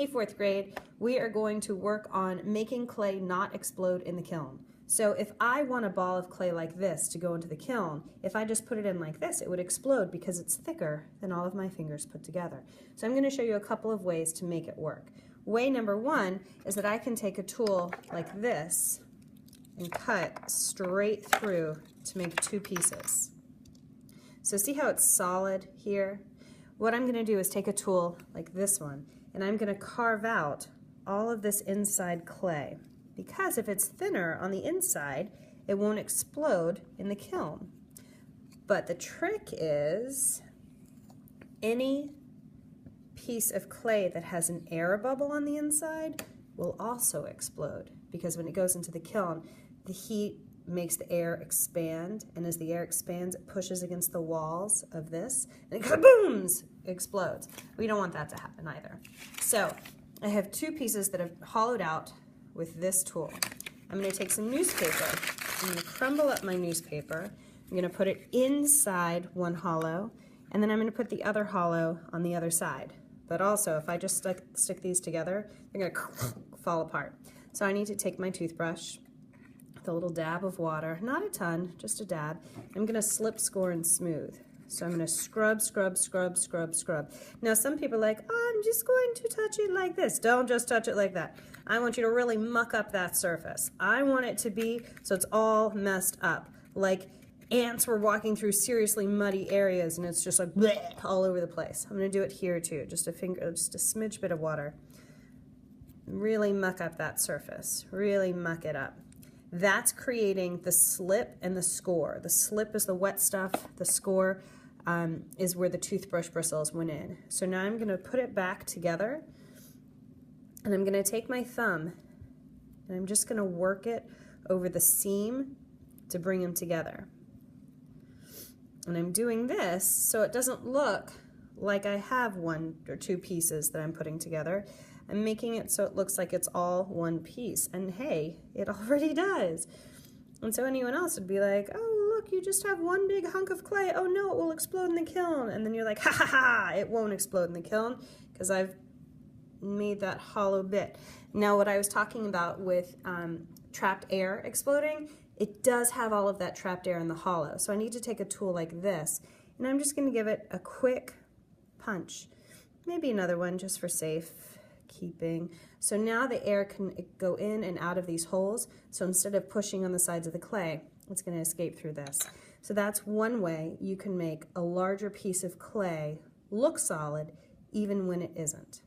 Hey, fourth grade, we are going to work on making clay not explode in the kiln. So if I want a ball of clay like this to go into the kiln, if I just put it in like this, it would explode because it's thicker than all of my fingers put together. So I'm going to show you a couple of ways to make it work. Way number one is that I can take a tool like this and cut straight through to make two pieces. So see how it's solid here? What I'm going to do is take a tool like this one, and I'm going to carve out all of this inside clay, because if it's thinner on the inside, it won't explode in the kiln. But the trick is any piece of clay that has an air bubble on the inside will also explode, because when it goes into the kiln, the heat makes the air expand, and as the air expands, it pushes against the walls of this, and it kabooms, explodes. We don't want that to happen either. So I have two pieces that I've hollowed out with this tool. I'm going to take some newspaper. I'm going to crumble up my newspaper. I'm going to put it inside one hollow, and then I'm going to put the other hollow on the other side. But also, if I just stick these together, they're going to fall apart. So I need to take my toothbrush, a little dab of water, not a ton, just a dab. I'm going to slip, score, and smooth. So I'm going to scrub, scrub, scrub, scrub, scrub. Now some people are like, oh, I'm just going to touch it like this. Don't just touch it like that. I want you to really muck up that surface. I want it to be so it's all messed up. Like ants were walking through seriously muddy areas and it's just like bleh, all over the place. I'm going to do it here too. Just a smidge bit of water. Really muck up that surface. Really muck it up. That's creating the slip and the score. The slip is the wet stuff. The score is where the toothbrush bristles went in. So now I'm going to put it back together, and I'm going to take my thumb and I'm just going to work it over the seam to bring them together. And I'm doing this so it doesn't look like I have one or two pieces that I'm putting together. I'm making it so it looks like it's all one piece, and hey, it already does. And so anyone else would be like, oh look, you just have one big hunk of clay. Oh no, it will explode in the kiln. And then you're like, ha ha ha, it won't explode in the kiln because I've made that hollow bit. Now what I was talking about with trapped air exploding, it does have all of that trapped air in the hollow. So I need to take a tool like this, and I'm just going to give it a quick punch. Maybe another one just for safe keeping. So now the air can go in and out of these holes, so instead of pushing on the sides of the clay, it's going to escape through this. So that's one way you can make a larger piece of clay look solid even when it isn't.